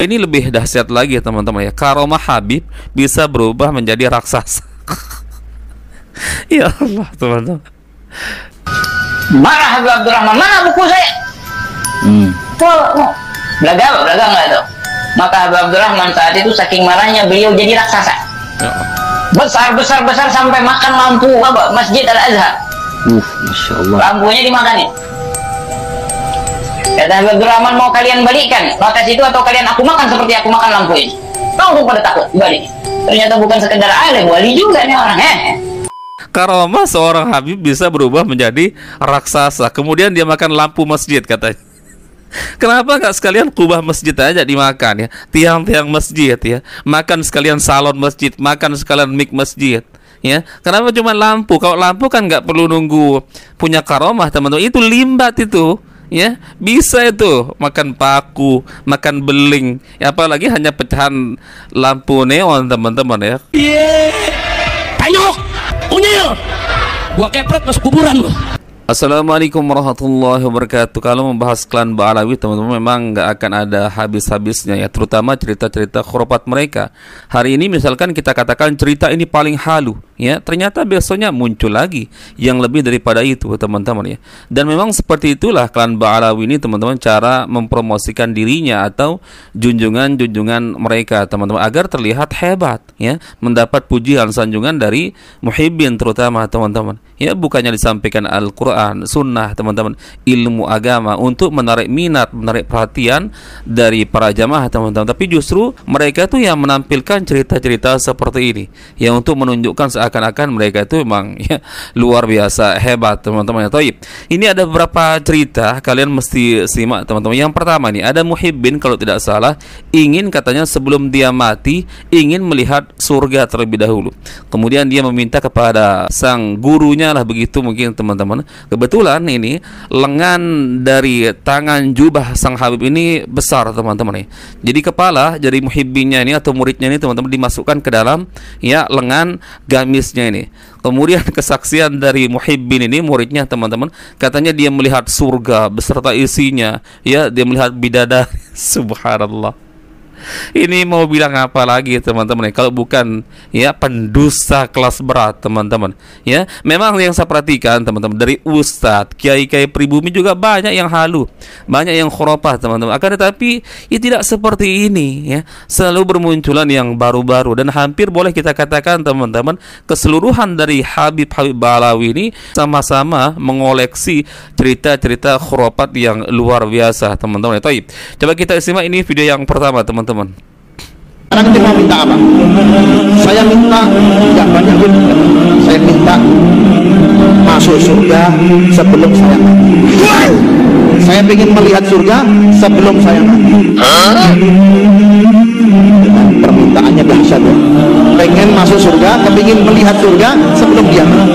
Ini lebih dahsyat lagi teman-teman ya. Karomah Habib bisa berubah menjadi raksasa. Ya Allah teman-teman. Mana Habib Abdurrahman? Mana buku saya? Belaga nggak tuh? Maka Habib Abdurrahman saat itu saking marahnya beliau jadi raksasa. Ya. Besar sampai makan lampu apa? Masjid Al-Azhar. Masya Allah. Lampunya dimakanin. Kata Habib Abdurrahman, mau kalian balikan maka situ atau kalian aku makan seperti aku makan lampu ini. Langsung pada takut balik. Ternyata bukan sekedar alim, wali juga nih orang. Karomah seorang Habib bisa berubah menjadi raksasa. Kemudian dia makan lampu masjid katanya. Kenapa nggak sekalian kubah masjid aja dimakan ya? Tiang-tiang masjid ya. Makan sekalian salon masjid, makan sekalian mik masjid. Ya, kenapa cuma lampu? Kalau lampu kan nggak perlu nunggu punya karomah teman-teman. Itu limbat itu. Ya, bisa itu makan paku, makan beling, ya, apalagi hanya pecahan lampu neon teman-teman ya. Tanyok, unyil, gua kepret masuk kuburan lo. Assalamualaikum warahmatullahi wabarakatuh. Kalau membahas klan Ba'alawi teman-teman memang nggak akan ada habis-habisnya ya, terutama cerita-cerita khurafat mereka. Hari ini misalkan kita katakan cerita ini paling halu ya, ternyata besoknya muncul lagi yang lebih daripada itu teman-teman ya. Dan memang seperti itulah klan Ba'alawi ini teman-teman, cara mempromosikan dirinya atau junjungan-junjungan mereka teman-teman agar terlihat hebat ya, mendapat pujian sanjungan dari muhibbin terutama teman-teman ya. Bukannya disampaikan Al-Quran, sunnah teman-teman, ilmu agama untuk menarik minat, menarik perhatian dari para jamaah teman-teman, tapi justru mereka tuh yang menampilkan cerita-cerita seperti ini yang untuk menunjukkan seakan-akan mereka itu memang ya luar biasa hebat teman-teman ya. Taib. Ini ada beberapa cerita, kalian mesti simak teman-teman. Yang pertama nih, ada muhibbin kalau tidak salah ingin katanya sebelum dia mati ingin melihat surga terlebih dahulu. Kemudian dia meminta kepada sang gurunya lah begitu mungkin teman-teman. Kebetulan ini lengan dari tangan jubah sang Habib ini besar teman-teman nih. Jadi kepala dari muhibbinnya ini atau muridnya ini teman-teman dimasukkan ke dalam ya lengan gamisnya ini. Kemudian kesaksian dari muhibbin ini muridnya teman-teman, katanya dia melihat surga beserta isinya ya, dia melihat bidadari. Subhanallah. Ini mau bilang apa lagi teman-teman, kalau bukan ya pendusta kelas berat teman-teman ya. Memang yang saya perhatikan teman-teman, dari ustadz, kiai-kiai pribumi juga banyak yang halu, banyak yang khurafah teman-teman. Akan tetapi ya tidak seperti ini ya, selalu bermunculan yang baru-baru. Dan hampir boleh kita katakan teman-teman, keseluruhan dari Habib-Habib Ba'alawi ini sama-sama mengoleksi cerita-cerita khurafat yang luar biasa teman-teman. Coba kita simak ini video yang pertama teman-teman. Sekarang nanti mau minta apa? Saya minta tidak banyak duit. Saya minta masuk surga sebelum saya mati. Saya ingin melihat surga sebelum saya mati. Permintaannya dahsyat ya. Pengen masuk surga, kepingin melihat surga sebelum dia mati.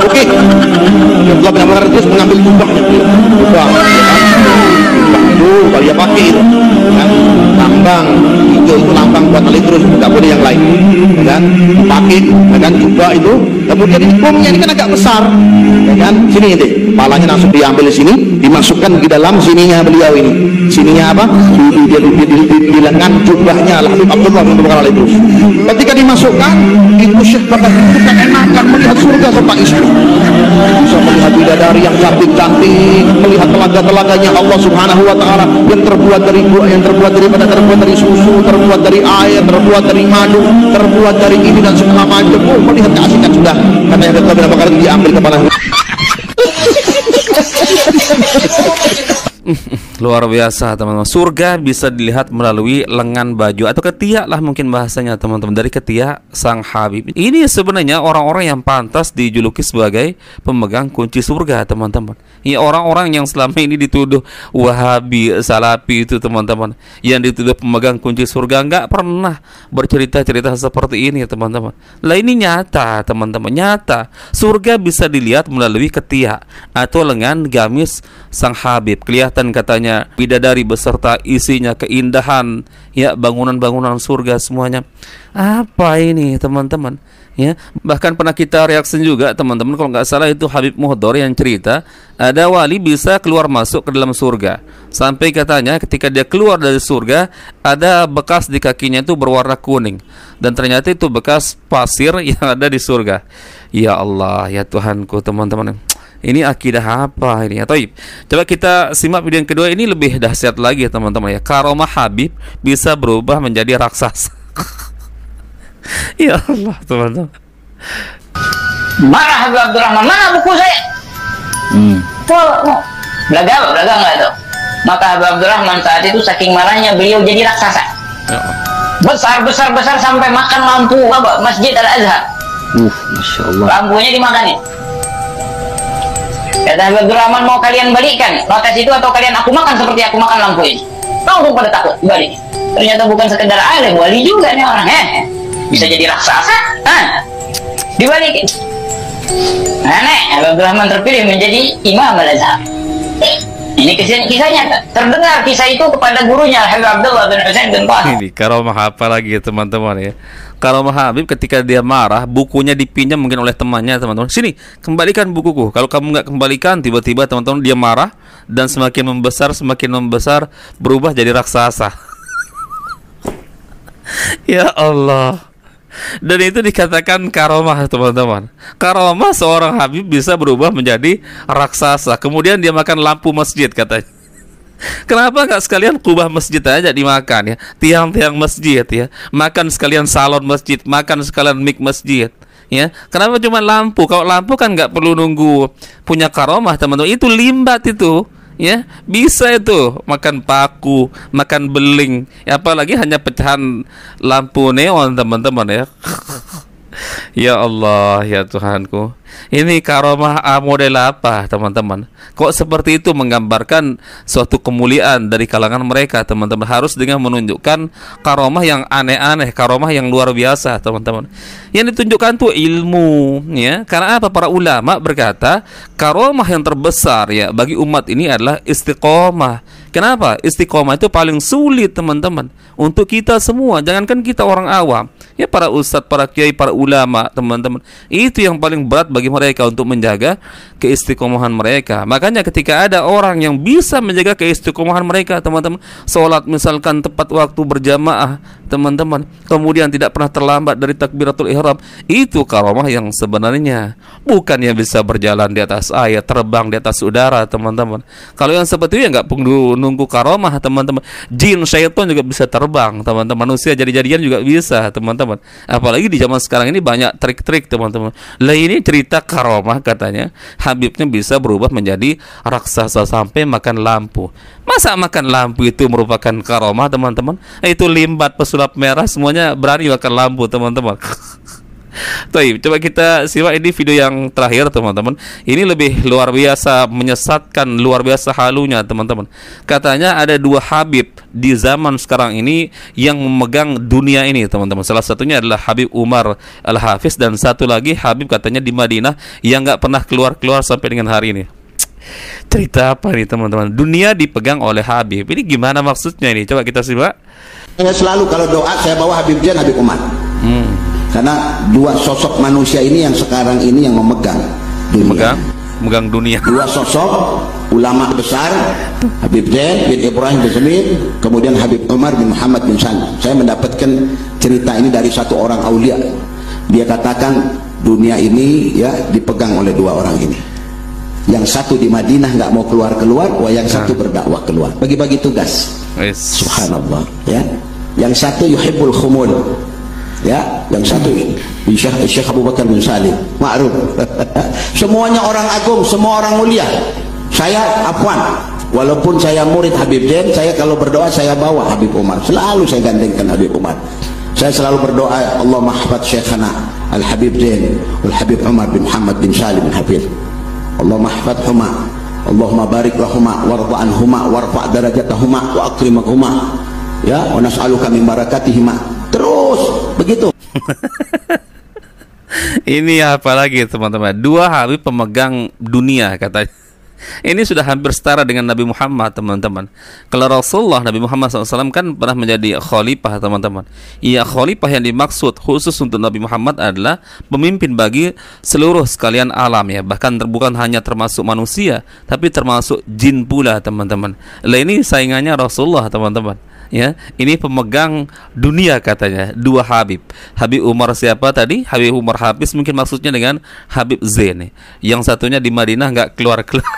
Oke. Allah benar-benar terus mengambil jubahnya. Jubah itu kalau dia pakai itu kan, lambang hijau itu lambang buat kali terus, nggak boleh yang lain ya kan, pakai ya kan juga itu. Kemudian ini bomnya ini kan agak besar ya kan, sini ini kepalanya langsung diambil di sini, dimasukkan di dalam sininya beliau ini, sininya apa di lengan jubahnya Habib Abdullah Al Idrus. Ketika dimasukkan itu Syekh Bakar itu kan enakan melihat surga serta istri, bisa melihat bidadari yang cantik-cantik, melihat telaga-telaganya Allah Subhanahu wa Ta'ala yang terbuat dari buah, yang terbuat dari susu, terbuat dari air, terbuat dari madu, terbuat dari ini dan segala macam. Melihat keasikan sudah, katanya beberapa kali diambil kepala. Luar biasa teman-teman. Surga bisa dilihat melalui lengan baju atau ketiak lah mungkin bahasanya teman-teman, dari ketiak sang Habib. Ini sebenarnya orang-orang yang pantas dijuluki sebagai pemegang kunci surga teman-teman. Ya, orang-orang yang selama ini dituduh Wahabi, Salafi itu teman-teman, yang dituduh pemegang kunci surga, nggak pernah bercerita-cerita seperti ini teman-teman. Lah ini nyata teman-teman, nyata. Surga bisa dilihat melalui ketiak atau lengan gamis sang Habib. Kelihatan katanya bidadari beserta isinya, keindahan ya, bangunan-bangunan surga semuanya. Apa ini teman-teman Ya, bahkan pernah kita reaksi juga teman-teman, kalau nggak salah itu Habib Muhdor yang cerita ada wali bisa keluar masuk ke dalam surga, sampai katanya ketika dia keluar dari surga ada bekas di kakinya itu berwarna kuning, dan ternyata itu bekas pasir yang ada di surga. Ya Allah, ya Tuhanku teman-teman, ini akidah apa ini? Taib. Coba kita simak video yang kedua, ini lebih dahsyat lagi teman-teman ya. Karomah Habib bisa berubah menjadi raksasa. Ya Allah teman-teman. Marah Habib Abdurrahman, mana buku saya? Belaga nggak tuh? Maka Habib Abdurrahman saat itu saking marahnya beliau jadi raksasa. Besar sampai makan lampu apa Masjid Al Azhar. Masya Allah. Lampunya dimakanin. Kata Habib Abdurrahman, mau kalian balikan notes itu atau kalian aku makan seperti aku makan lampu ini? Langsung pada takut balik. Ternyata bukan sekedar alim, wali juga nih orang. Bisa jadi raksasa, dibalikin. Aneh, Habib Abdurrahman terpilih menjadi Imam Al-Azhar. Ini kisahnya terdengar kisah itu kepada gurunya Habib Abdullah bin Husain bin Tahir. Ini karomah apa lagi teman-teman ya? Karomah Habib ketika dia marah, bukunya dipinjam mungkin oleh temannya, teman-teman. Sini, kembalikan bukuku. Kalau kamu nggak kembalikan, tiba-tiba teman-teman dia marah dan semakin membesar, berubah jadi raksasa. Ya Allah. Dan itu dikatakan karomah teman-teman. Karomah seorang Habib bisa berubah menjadi raksasa. Kemudian dia makan lampu masjid katanya. Kenapa nggak sekalian kubah masjid aja dimakan ya? Tiang-tiang masjid ya. Makan sekalian salon masjid, makan sekalian mik masjid ya. Kenapa cuma lampu? Kalau lampu kan nggak perlu nunggu punya karomah teman-teman. Itu limbat itu. Ya, bisa itu makan paku, makan beling, ya, apalagi hanya pecahan lampu neon teman-teman ya. Ya Allah, ya Tuhanku. Ini karomah model apa teman-teman? Kok seperti itu menggambarkan suatu kemuliaan dari kalangan mereka teman-teman? Harus dengan menunjukkan karomah yang aneh-aneh, karomah yang luar biasa teman-teman. Yang ditunjukkan tuh ilmu ya. Karena apa? Para ulama berkata karomah yang terbesar ya bagi umat ini adalah istiqomah. Kenapa? Istiqomah itu paling sulit teman-teman untuk kita semua. Jangankan kita orang awam ya, para ustadz, para kiai, para ulama teman-teman, itu yang paling berat bagi mereka untuk menjaga keistiqomahan mereka. Makanya ketika ada orang yang bisa menjaga keistiqomahan mereka teman-teman, sholat misalkan tepat waktu berjamaah teman-teman, kemudian tidak pernah terlambat dari takbiratul ihram, itu karomah yang sebenarnya. Bukan yang bisa berjalan di atas air, terbang di atas udara teman-teman. Kalau yang seperti itu ya nggak perlu nunggu karomah teman-teman. Jin, syaitan juga bisa terbang teman-teman. Manusia jadi-jadian juga bisa teman-teman. Apalagi di zaman sekarang ini banyak trik-trik teman-teman. Lah ini cerita karomah katanya Habibnya bisa berubah menjadi raksasa sampai makan lampu. Masa makan lampu itu merupakan karomah teman-teman? Itu limbat, pesulap merah, semuanya berani makan lampu teman-teman. Baik, coba kita simak ini video yang terakhir teman-teman. Ini lebih luar biasa, menyesatkan, luar biasa halunya teman-teman. Katanya ada dua Habib di zaman sekarang ini yang memegang dunia ini teman-teman. Salah satunya adalah Habib Umar Al-Hafiz, dan satu lagi Habib katanya di Madinah yang nggak pernah keluar-keluar sampai dengan hari ini. Cerita apa nih teman-teman? Dunia dipegang oleh Habib. Ini gimana maksudnya ini? Coba kita simak. Saya selalu kalau doa saya bawa Habib Jan, Habib Umar. Karena dua sosok manusia ini yang sekarang ini yang memegang dunia. Memegang dunia. Dua sosok ulama besar, Habib Zain bin Ibrahim bin Zamir, kemudian Habib Umar bin Muhammad bin Salim. Saya mendapatkan cerita ini dari satu orang aulia. Dia katakan dunia ini ya dipegang oleh dua orang ini. Yang satu di Madinah nggak mau keluar-keluar, yang satu berdakwah keluar. Bagi-bagi tugas. Subhanallah ya. Yang satu yuhibbul khumul. Ya, yang satu Syekh Abu Bakar bin Salim, ma'ruf. Semuanya orang agung, semua orang mulia. Saya afwan, walaupun saya murid Habib Zain, saya kalau berdoa saya bawa Habib Umar. Selalu saya gandengkan Habib Umar. Saya selalu berdoa, Allah mahfad Syekhana Al-Habib Zain Al-Habib Umar bin Muhammad bin Salim bin Habib. Allah mahfadhuma, Allahumma barik lahuma warda anhuma warfa' darajatahuma wa akrimahuma. Ya, wa nas'aluka min barakatihima. Terus begitu. Ini apa lagi teman-teman? Dua Habib pemegang dunia katanya. Ini sudah hampir setara dengan Nabi Muhammad, teman-teman. Kalau Rasulullah Nabi Muhammad SAW kan pernah menjadi khalifah, teman-teman. Iya, khalifah yang dimaksud khusus untuk Nabi Muhammad adalah pemimpin bagi seluruh sekalian alam ya. Bahkan bukan hanya termasuk manusia, tapi termasuk jin pula, teman-teman. Lah ini saingannya Rasulullah, teman-teman. Ya, ini pemegang dunia katanya, dua Habib. Habib Umar siapa tadi? Habib Umar Hafiz, mungkin maksudnya dengan Habib Zain. Yang satunya di Madinah nggak keluar-keluar.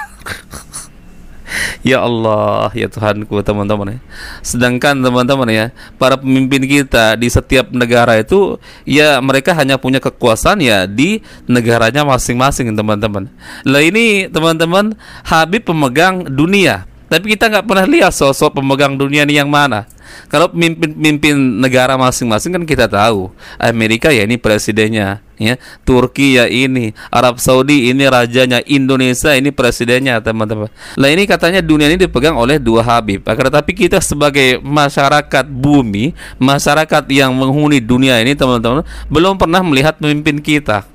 Ya Allah, ya Tuhanku, teman-teman ya. Sedangkan teman-teman ya, para pemimpin kita di setiap negara itu ya mereka hanya punya kekuasaan ya di negaranya masing-masing, teman-teman. Lah ini teman-teman, Habib pemegang dunia. Tapi kita nggak pernah lihat sosok pemegang dunia ini yang mana. Kalau pemimpin negara masing-masing kan kita tahu. Amerika ya ini presidennya, ya. Turki ya ini, Arab Saudi ini rajanya, Indonesia ini presidennya, teman-teman. Lah ini katanya dunia ini dipegang oleh dua Habib. Akan tetapi kita sebagai masyarakat bumi, masyarakat yang menghuni dunia ini, teman-teman, belum pernah melihat pemimpin kita.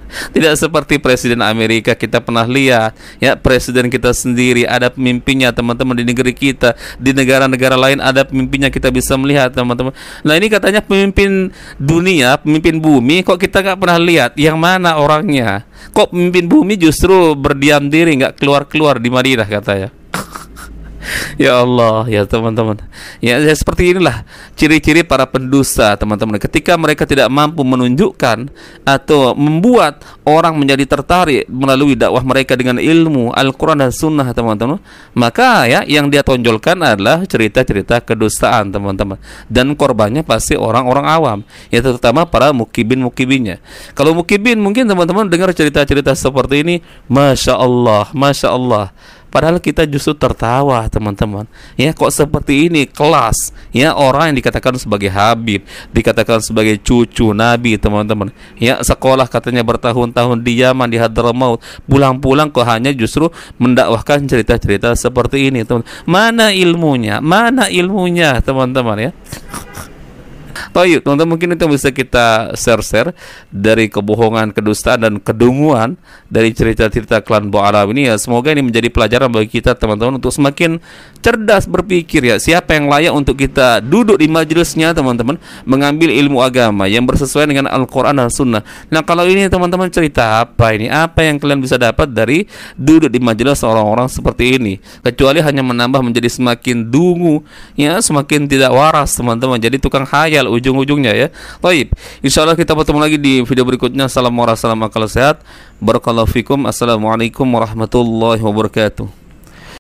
Tidak seperti presiden Amerika kita pernah lihat ya, presiden kita sendiri ada pemimpinnya, teman-teman. Di negeri kita, di negara-negara lain ada pemimpinnya, kita bisa melihat, teman-teman. Nah ini katanya pemimpin dunia, pemimpin bumi, kok kita nggak pernah lihat yang mana orangnya. Kok pemimpin bumi justru berdiam diri, nggak keluar-keluar di Madinah katanya. Ya Allah, ya teman-teman. Ya, seperti inilah ciri-ciri para pendusta, teman-teman. Ketika mereka tidak mampu menunjukkan atau membuat orang menjadi tertarik melalui dakwah mereka dengan ilmu Al-Quran dan Sunnah, teman-teman, maka ya yang dia tonjolkan adalah cerita-cerita kedustaan, teman-teman. Dan korbannya pasti orang-orang awam, ya terutama para mukibin-mukibinnya. Kalau mukibin mungkin teman-teman dengar cerita-cerita seperti ini, Masya Allah, Masya Allah. Padahal kita justru tertawa, teman-teman. Ya, kok seperti ini kelas ya orang yang dikatakan sebagai Habib, dikatakan sebagai cucu Nabi, teman-teman. Ya, sekolah katanya bertahun-tahun di Yaman, di Hadramaut, pulang-pulang kok hanya justru mendakwahkan cerita-cerita seperti ini, teman. Mana ilmunya? Mana ilmunya, teman-teman ya? Baik, teman-teman, mungkin itu bisa kita share-share dari kebohongan, kedustaan dan kedunguan dari cerita-cerita klan Ba'alawi ini ya. Semoga ini menjadi pelajaran bagi kita, teman-teman, untuk semakin cerdas berpikir ya. Siapa yang layak untuk kita duduk di majelisnya, teman-teman, mengambil ilmu agama yang bersesuaian dengan Al-Quran dan Sunnah. Nah, kalau ini teman-teman cerita apa ini? Apa yang kalian bisa dapat dari duduk di majelis orang-orang seperti ini? Kecuali hanya menambah menjadi semakin dungu ya, semakin tidak waras, teman-teman. Jadi tukang hayal ujung-ujungnya ya. Baik, insyaallah kita bertemu lagi di video berikutnya. Assalamualaikum warahmatullahi wabarakatuh. Barakallahu fikum. Assalamualaikum warahmatullahi wabarakatuh.